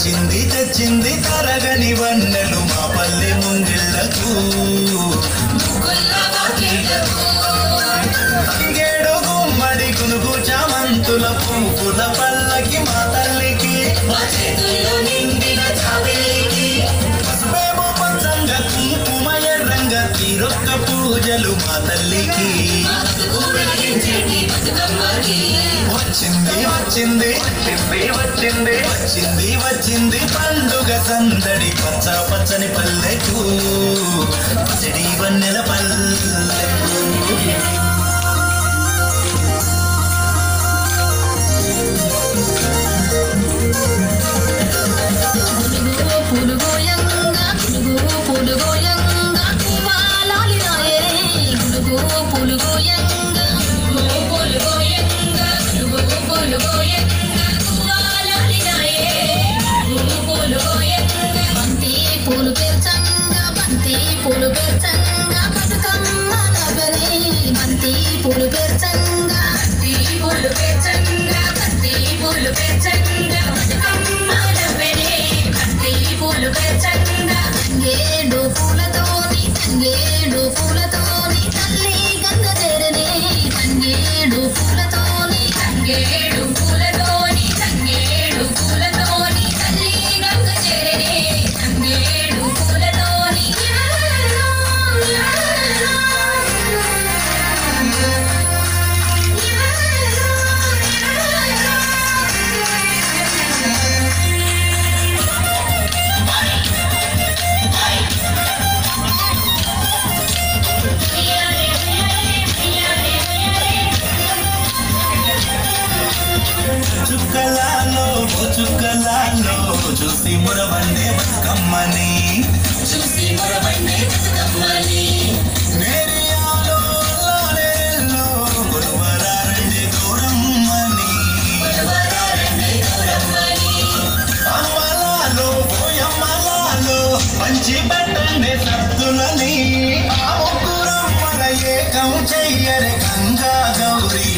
తెచ్చింది తెచ్చింది తరగని వన్నెలు మా పల్లె ముంగిళ్ళకు తంగేడు గుమ్మడి గునుగు చామంతుల పువ్వుల పల్లకి మా తల్లికి పసుపేమో పచ్చంగా కుంకుమ ఎర్రంగా తీరొక్క పూజలు మా తల్లికి వచ్చింది వచ్చింది వచ్చింది వచ్చింది వచ్చింది పండుగ సందడి పచ్చ పచ్చని పల్లెకు పసిడి వన్నెల పల్లెకు చుక్కలాలో చూసి మురవన్నే బతుకమ్మని నేరియాలో లారేలో కొలువరారండి గౌరమ్మని అమ్మలాలో పోయమ్మలాలో పంచి పెట్టండి సత్తులని ఆ ముగ్గురమ్మల ఏకం చెయ్యరే గంగా గౌరీ